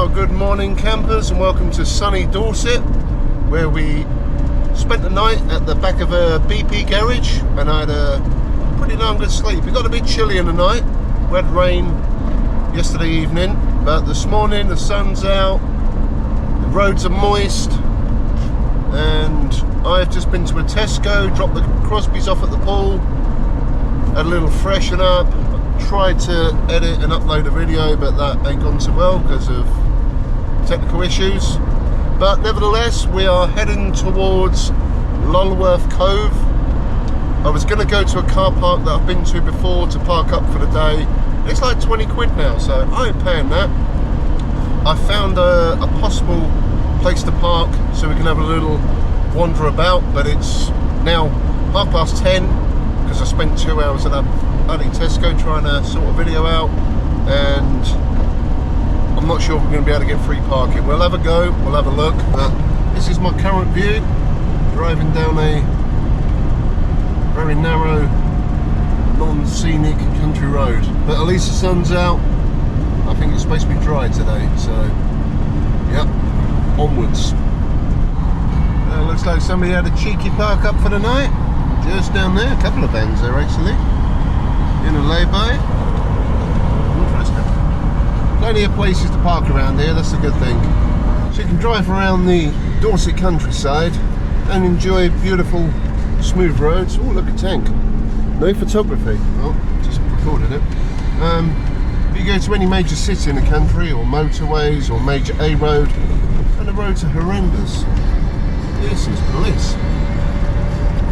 Well, good morning campers and welcome to sunny Dorset, where we spent the night at the back of a BP garage and I had a pretty darn good sleep. It got a bit chilly in the night. We had rain yesterday evening, but this morning the sun's out, the roads are moist, and I've just been to a Tesco, dropped the Crosbys off at the pool, had a little freshen up. Tried to edit and upload a video, but that ain't gone so well because of technical issues. But nevertheless, we are heading towards Lulworth Cove. I was going to go to a car park that I've been to before to park up for the day. It's like 20 quid now, so I ain't paying that. I found a possible place to park so we can have a little wander about, but it's now 10:30 because I spent 2 hours at that bloody Tesco trying to sort a video out, and I'm not sure if we're going to be able to get free parking. We'll have a go, we'll have a look. This is my current view, driving down a very narrow, non-scenic country road. But at least the sun's out. I think it's supposed to be dry today, so yep, onwards. Looks like somebody had a cheeky park up for the night. Just down there, a couple of vans there actually, in a lay-by. Interesting. Plenty of places to park around here, that's a good thing. So you can drive around the Dorset countryside and enjoy beautiful, smooth roads. Oh, look, a tank. No photography. Oh, just recorded it. If you go to any major city in the country, or motorways, or major A road, and the roads are horrendous. This is bliss.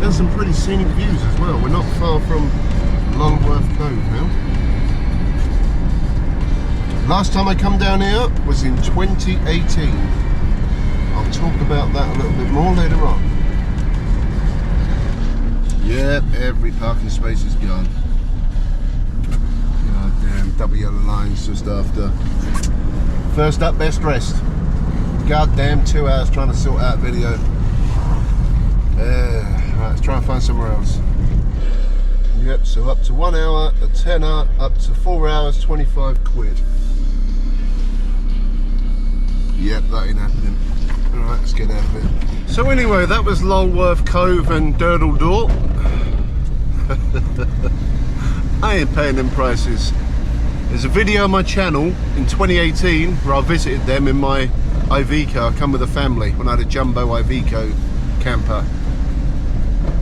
There's some pretty scenic views as well. We're not far from Lulworth Cove now. Last time I come down here was in 2018. I'll talk about that a little bit more later on. Yep, every parking space is gone. God damn, double yellow lines just after. First up, best dressed. God damn, 2 hours trying to sort out video. Right, let's try and find somewhere else. Yep, so up to 1 hour, a tenner, up to 4 hours, 25 quid. Yep, that ain't happening. Alright, let's get out of it. So anyway, that was Lulworth Cove and Durdle Door. I ain't paying them prices. There's a video on my channel in 2018 where I visited them in my Iveco. I come with a family when I had a jumbo Iveco camper.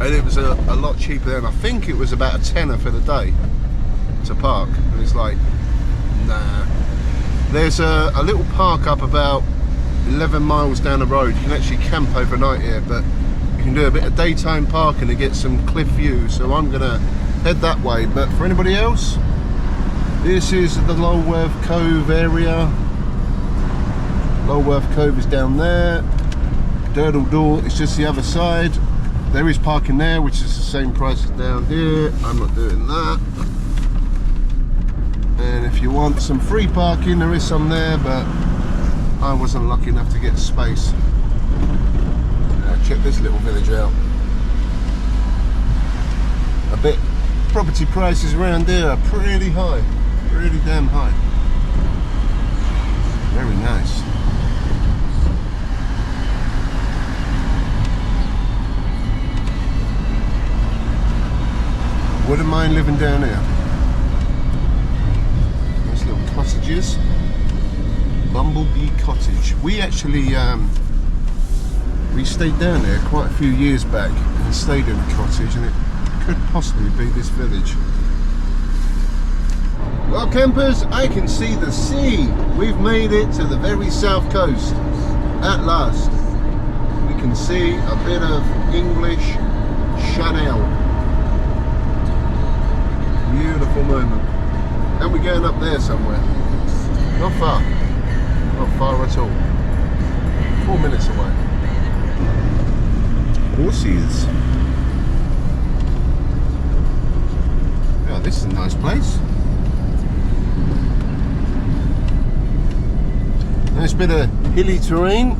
And it was a lot cheaper then. I think it was about a tenner for the day to park. And it's like, nah. There's a little park up about 11 miles down the road. You can actually camp overnight here, but you can do a bit of daytime parking to get some cliff views. So I'm gonna head that way. But for anybody else, this is the Lulworth Cove area. Lulworth Cove is down there. Durdle Door is just the other side. There is parking there, which is the same price as down here. I'm not doing that. And if you want some free parking, there is some there, but I wasn't lucky enough to get space. Check this little village out. I bet property prices around here are pretty high, pretty damn high. Very nice. Wouldn't mind living down here. Nice little cottages. Bumblebee Cottage. We actually we stayed down there quite a few years back and stayed in a cottage, and it could possibly be this village. Well campers, I can see the sea. We've made it to the very south coast at last. We can see a bit of English Channel. Beautiful moment. And we're going up there somewhere. Not far. Not far at all. 4 minutes away. Horses. Yeah, this is a nice place. Nice bit of hilly terrain.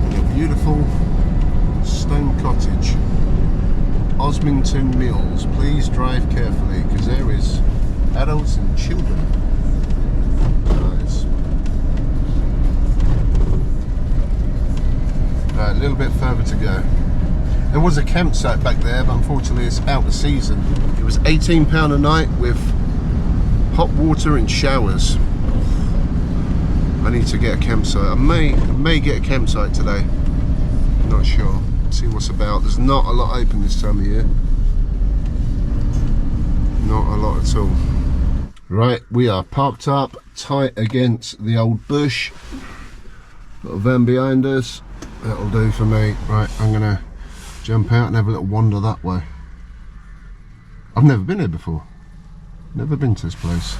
And a beautiful stone cottage. Osmington Mills. Please drive carefully because there is adults and children. Nice. cheaper to go. There was a campsite back there, but unfortunately it's out of season. It was £18 a night with hot water and showers. I need to get a campsite. I may get a campsite today. Not sure. See what's about. There's not a lot open this time of year. Not a lot at all. Right, we are parked up tight against the old bush. Got a van behind us. That'll do for me. Right, I'm gonna jump out and have a little wander that way. I've never been here before. Never been to this place.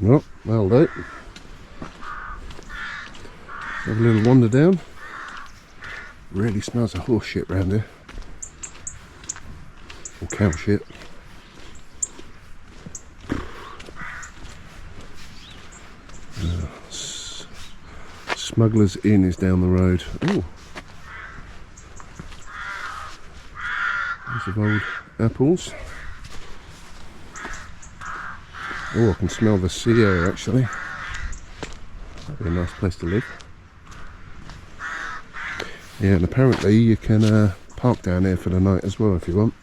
Well, that'll do. Have a little wander down. Really smells of horse shit around here. Or cow shit. Smuggler's Inn is down the road. Ooh. Lots of old apples. Oh, I can smell the sea air actually. That'd be a nice place to live. Yeah, and apparently you can park down here for the night as well if you want.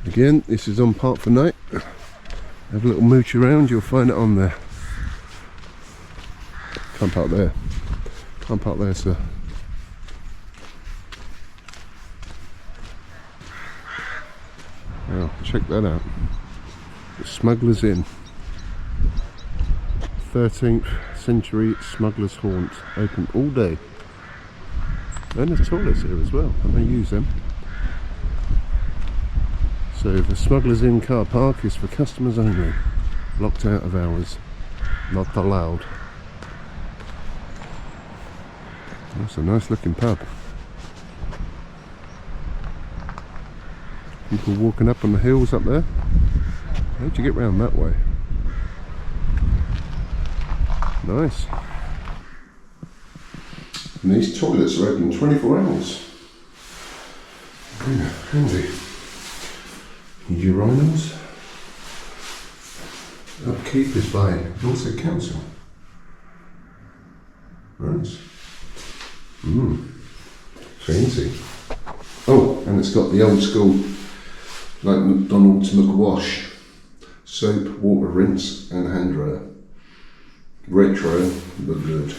Again, this is on Park for Night. Have a little mooch around, you'll find it on there. Can't park there. Can't park there, sir. Well, check that out. The Smuggler's Inn. 13th century smuggler's haunt. Open all day. And there's toilets here as well. I may use them. So the Smuggler's Inn car park is for customers only. Locked out of hours. Not allowed. That's a nice looking pub. People walking up on the hills up there. How'd you get round that way? Nice. And these toilets are open 24 hours. Yeah, handy. Urinals. Upkeep is by Dorset Council. Nice. Fancy. Oh, and it's got the old school, like McDonald's McWash. Soap, water rinse and hand dryer. Retro, but good.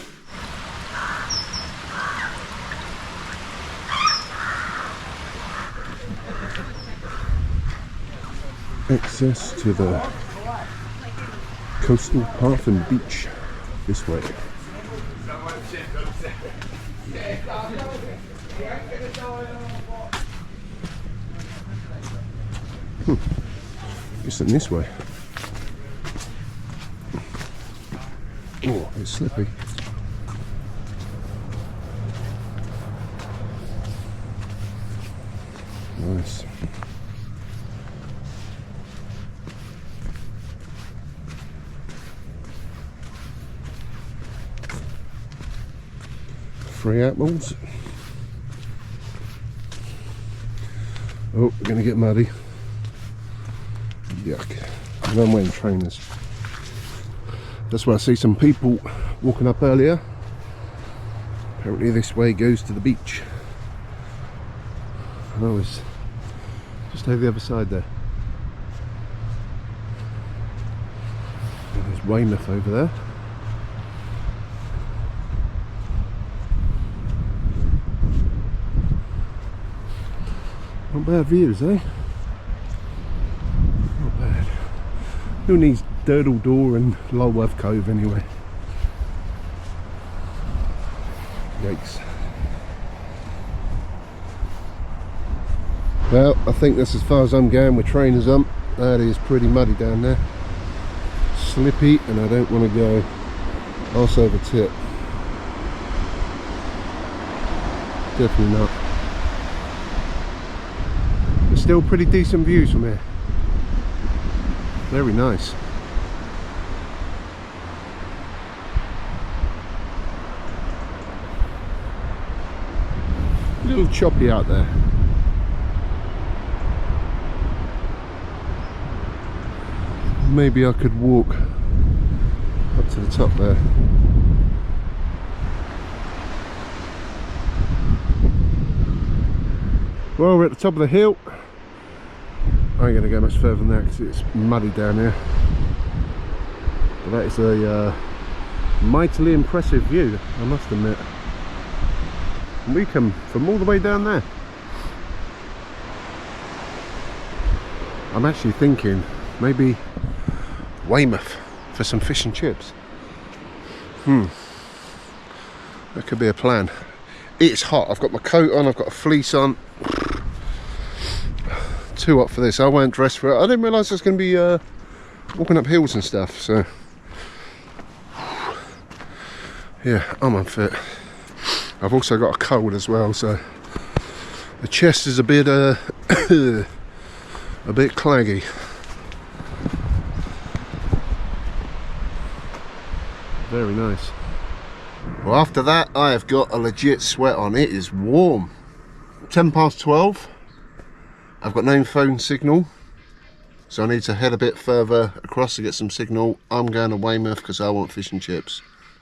Access to the coastal path and beach this way. Guess in this way. Oh, it's slippy. Nice. Free apples. Oh, we're going to get muddy. Yuck. And I'm wearing trainers. That's where I see some people walking up earlier. Apparently this way goes to the beach. And I was just over the other side there. And there's Weymouth over there. Not bad views, eh? Not bad. Who needs Durdle Door and Lulworth Cove anyway? Yikes. Well, I think that's as far as I'm going with trainers on. That is pretty muddy down there. Slippy, and I don't want to go arse over tip. Definitely not. But still pretty decent views from here. Very nice. A little choppy out there. Maybe I could walk up to the top there. Well, we're at the top of the hill. I ain't going to go much further than that because it's muddy down here. But that is a mightily impressive view, I must admit. And we come from all the way down there. I'm actually thinking maybe Weymouth for some fish and chips. That could be a plan. It's hot. I've got my coat on, I've got a fleece on. Too hot for this. I won't dress for it. I didn't realise I was going to be walking up hills and stuff, so yeah, I'm unfit. I've also got a cold as well, so the chest is a bit claggy. Very nice. Well, after that I have got a legit sweat on. It is warm. 12:10. I've got no phone signal, so I need to head a bit further across to get some signal. I'm going to Weymouth because I want fish and chips.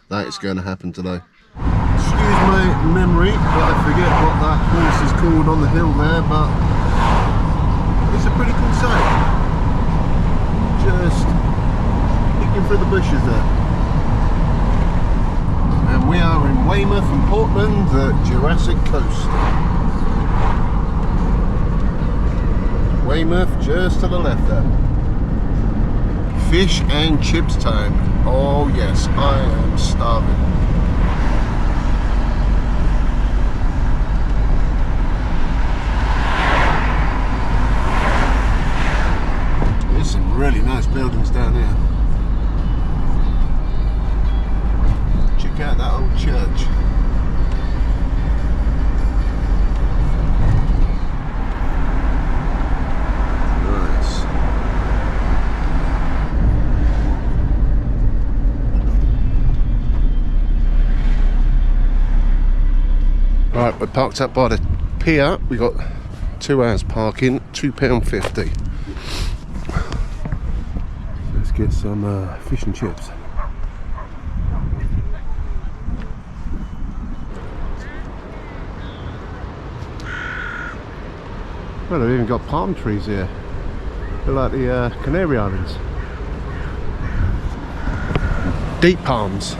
That is going to happen today. Excuse my memory, but I forget what that horse is called on the hill there, but it's a pretty cool sight. Just peeking through the bushes there. And we are in Weymouth and Portland, the Jurassic Coast. Weymouth just to the left there. Fish and chips time. Oh yes, I am starving. There's some really nice buildings down here. Check out that old church. Right, we're parked up by the pier. We got 2 hours parking, £2.50. Let's get some fish and chips. Well, they've even got palm trees here. They're like the Canary Islands. Deep palms.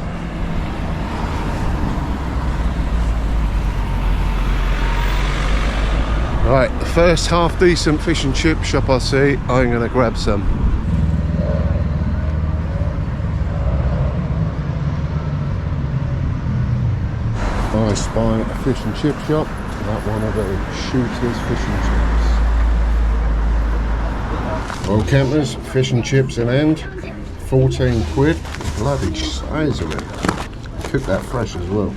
Right, the first half decent fish and chip shop I see, I'm going to grab some. I spy a fish and chip shop, that one of the Shooters fish and chips. Well, campers, fish and chips in hand, 14 quid, bloody size of it. Cook that fresh as well.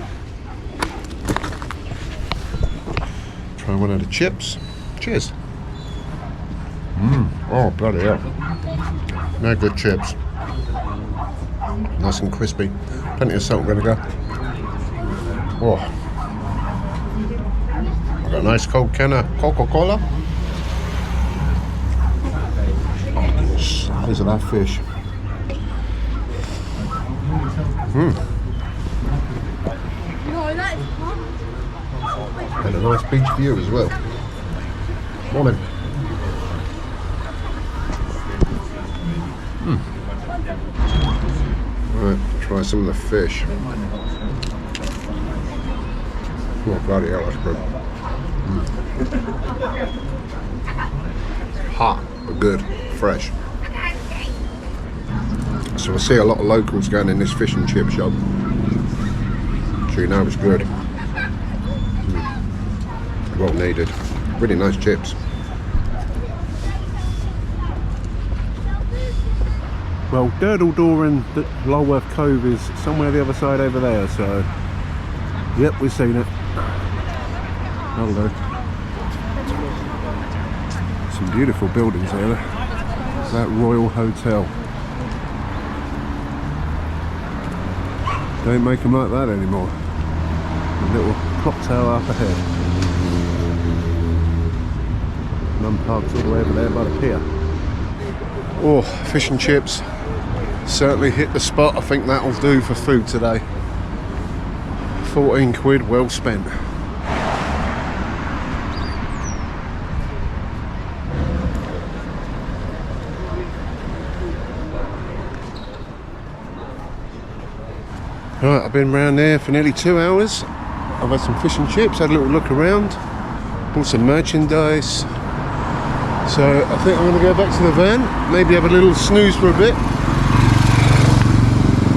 Try one of the chips. Cheers. Oh, bloody hell. No good chips. Nice and crispy. Plenty of salt and vinegar. Oh. I've got a nice cold can of Coca-Cola. Oh, the size of that fish. And a nice beach view as well. Morning. Right, try some of the fish. Oh, bloody hell, that's good. Hot, but good, fresh. So I see a lot of locals going in this fish and chip shop. So you know it's good. Well needed. Really nice chips. Well, Durdle Door and Lulworth Cove is somewhere the other side over there, so yep, we've seen it. Hello. Some beautiful buildings here. That Royal Hotel. Don't make them like that anymore. A little clock tower up ahead. And I'm parked all the way over there by the pier. Oh, fish and chips. Certainly hit the spot. I think that'll do for food today. 14 quid well spent. Right, I've been around there for nearly 2 hours. I've had some fish and chips, had a little look around, bought some merchandise. So I think I'm going to go back to the van, maybe have a little snooze for a bit,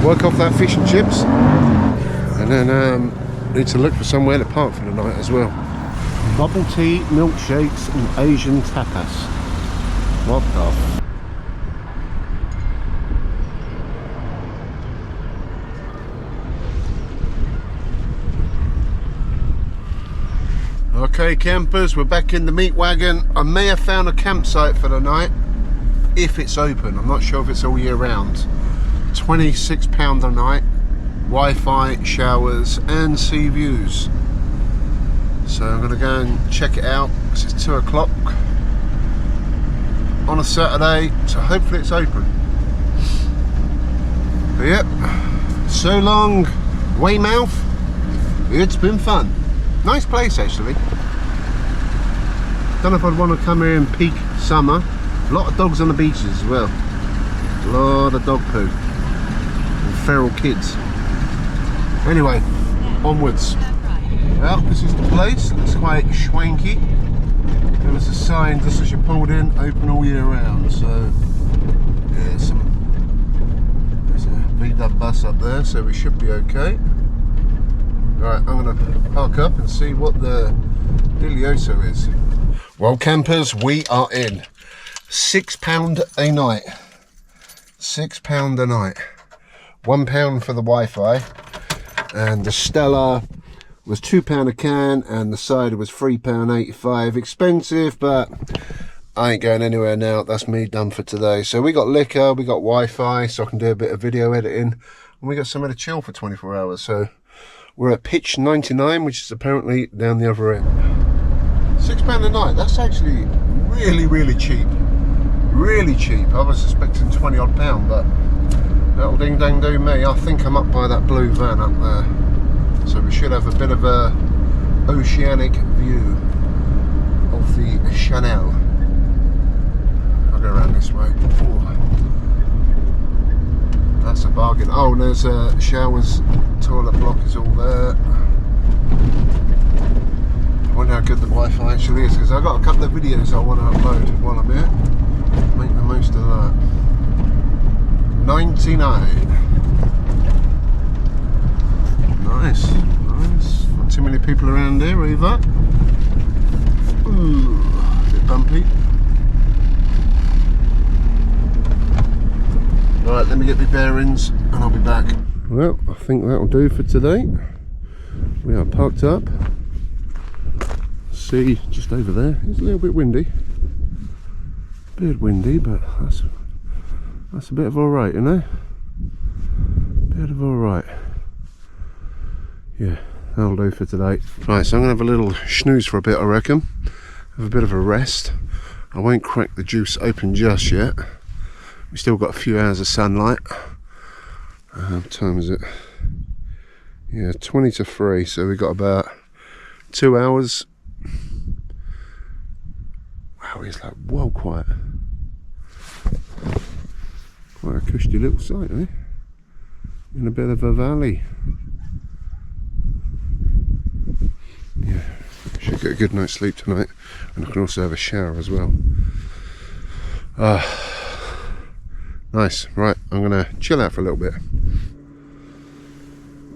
work off that fish and chips, and then need to look for somewhere to park for the night as well. Bubble tea, milkshakes and Asian tapas. What the Okay campers, we're back in the meat wagon. I may have found a campsite for the night, if it's open. I'm not sure if it's all year round. £26 a night, Wi-Fi, showers and sea views. So I'm going to go and check it out, because it's 2 o'clock on a Saturday, so hopefully it's open. But yep, so long Weymouth, it's been fun. Nice place actually. Don't know if I'd want to come here in peak summer. A lot of dogs on the beaches as well. A lot of dog poo. And feral kids. Anyway, onwards. Well, this is the place. It's quite schwanky. There was a sign just as you pulled in, open all year round. So, yeah, there's a VW bus up there, so we should be okay. Right, I'm going to park up and see what the dealioso is. Well, campers, we are in. £6 a night. £6 a night. £1 for the Wi-Fi. And the Stella was £2 a can, and the cider was £3.85. Expensive, but I ain't going anywhere now. That's me done for today. So we got liquor, we got Wi-Fi, so I can do a bit of video editing, and we got somewhere to chill for 24 hours. So we're at pitch 99, which is apparently down the other end. £6 a night, that's actually really cheap. Really cheap. I was expecting 20 odd pound, but that'll ding dang do me. I think I'm up by that blue van up there. So we should have a bit of a oceanic view of the Chanel. I'll go around this way. Ooh. That's a bargain. Oh, and there's a showers, toilet block is all there. I wonder how good the Wi-Fi actually is, because I've got a couple of videos I want to upload while I'm here. Make the most of that. 99. Nice, nice. Not too many people around here either. Ooh, a bit bumpy. Right, let me get my bearings and I'll be back. Well, I think that'll do for today. We are parked up. See, just over there, it's a little bit windy. A bit windy, but that's a bit of alright, you know? Bit of alright. Yeah, that'll do for today. Right, so I'm going to have a little snooze for a bit, I reckon. Have a bit of a rest. I won't crack the juice open just yet. We've still got a few hours of sunlight. What time is it? Yeah, 20 to 3, so we've got about 2 hours. Wow, it's like well quiet. Quite a cushy little site, eh? In a bit of a valley. Yeah, should get a good night's sleep tonight, and I can also have a shower as well. Nice. Right, I'm gonna chill out for a little bit.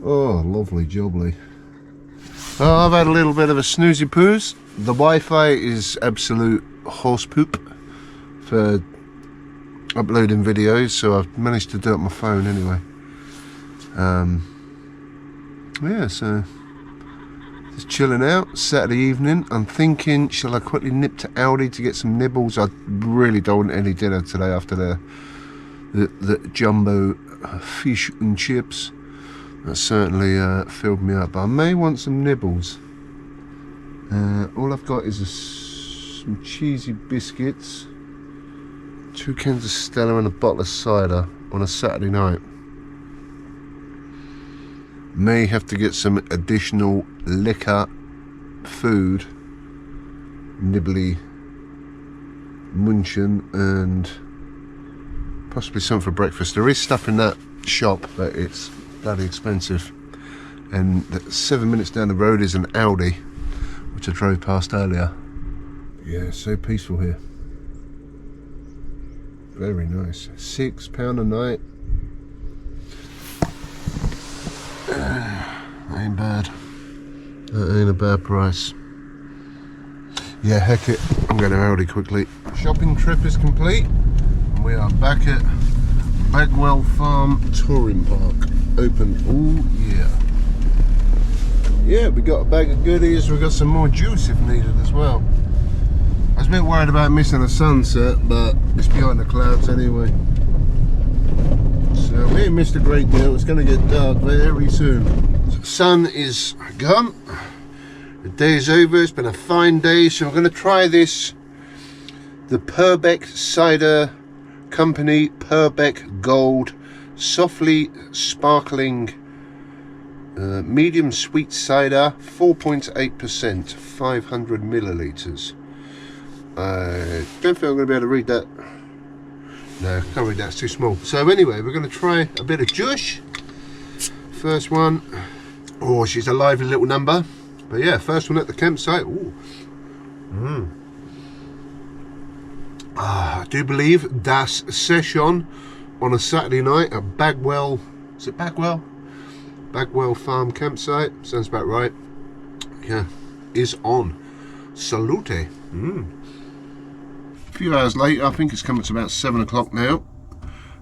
Oh, lovely jubbly. Oh, I've had a little bit of a snoozy poos. The Wi-Fi is absolute horse poop for uploading videos, so I've managed to do it on my phone anyway. Yeah, so just chilling out, Saturday evening. I'm thinking, shall I quickly nip to Aldi to get some nibbles? I really don't want any dinner today after the jumbo fish and chips. That certainly filled me up. I may want some nibbles. All I've got is some cheesy biscuits, 2 cans of Stella and a bottle of cider on a Saturday night. May have to get some additional liquor, food, nibbly, munchen, and possibly some for breakfast. There is stuff in that shop, but it's bloody expensive. And 7 minutes down the road is an Audi, which I drove past earlier. Yeah, so peaceful here. Very nice. £6 a night. Ain't bad. That ain't a bad price. Yeah, heck it. I'm going to Audi quickly. Shopping trip is complete. And we are back at Bagwell Farm Touring Park. Open. Oh yeah. Yeah, we got a bag of goodies. We got some more juice if needed as well. I was a bit worried about missing a sunset, but it's behind the clouds anyway. So we ain't missed a great deal. It's going to get dark very soon. The sun is gone. The day's over. It's been a fine day, so we're going to try this. The Purbeck Cider Company Purbeck Gold Softly Sparkling Medium Sweet Cider, 4.8%, 500 millilitres. I don't think I'm going to be able to read that. No, can't read that, it's too small. So anyway, we're going to try a bit of juice. First one. Oh, she's a lively little number. But yeah, first one at the campsite. Ooh. I do believe Das Session on a Saturday night at Bagwell. Is it Bagwell? Bagwell Farm campsite. Sounds about right. Yeah, is on. Salute. A few hours later, I think it's coming to about 7 o'clock now.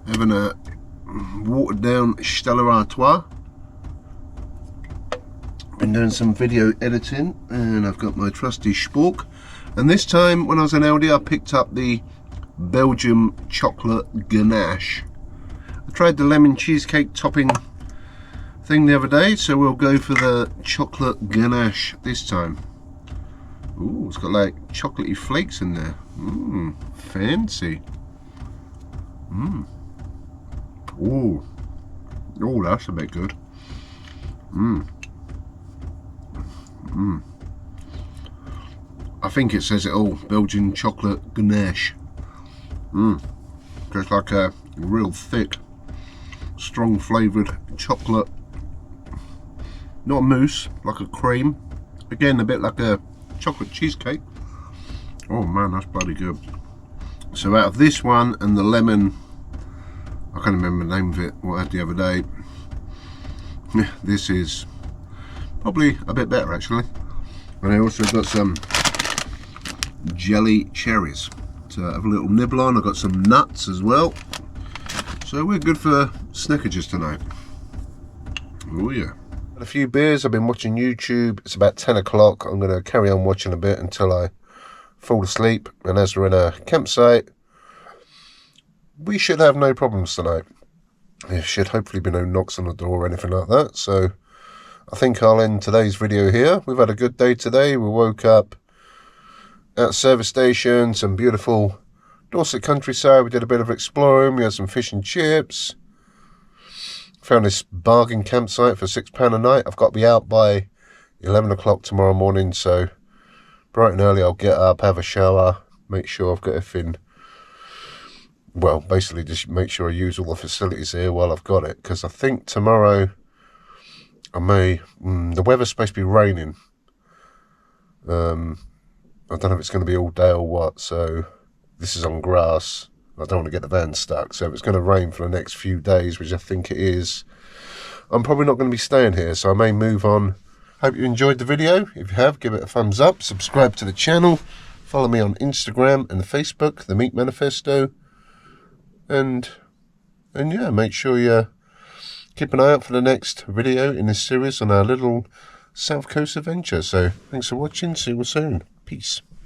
Having a watered down Stella Artois. Been doing some video editing, and I've got my trusty spork. And this time, when I was in Aldi, I picked up the Belgium chocolate ganache. I tried the lemon cheesecake topping thing the other day, so we'll go for the chocolate ganache this time. Ooh, it's got like chocolatey flakes in there. Fancy. Ooh. Oh, that's a bit good. I think it says it all. Belgian chocolate ganache. Just like a real thick, strong flavoured chocolate. Not a mousse, like a cream. Again, a bit like a chocolate cheesecake. Oh man, that's bloody good. So out of this one and the lemon, I can't remember the name of it, what I had the other day. This is probably a bit better actually. And I also got some jelly cherries to have a little nibble on. I got some nuts as well. So we're good for snackages tonight. Oh yeah. Had a few beers. I've been watching YouTube. It's about 10 o'clock. I'm going to carry on watching a bit until I fall asleep. And as we're in a campsite, we should have no problems tonight. There should hopefully be no knocks on the door or anything like that. So I think I'll end today's video here. We've had a good day today. We woke up at service station, some beautiful Dorset countryside. We did a bit of exploring. We had some fish and chips. Found this bargain campsite for £6 a night. I've got to be out by 11 o'clock tomorrow morning, so bright and early I'll get up, have a shower, make sure I've got everything. Well, basically just make sure I use all the facilities here while I've got it, because I think tomorrow I may, the weather's supposed to be raining. I don't know if it's going to be all day or what, so this is on grass. I don't want to get the van stuck, so if it's going to rain for the next few days, which I think it is, I'm probably not going to be staying here, so I may move on. Hope you enjoyed the video. If you have, give it a thumbs up, subscribe to the channel, follow me on Instagram and Facebook, the Meat Manifesto, and yeah, make sure you keep an eye out for the next video in this series on our little South Coast adventure. So thanks for watching, see you soon, peace.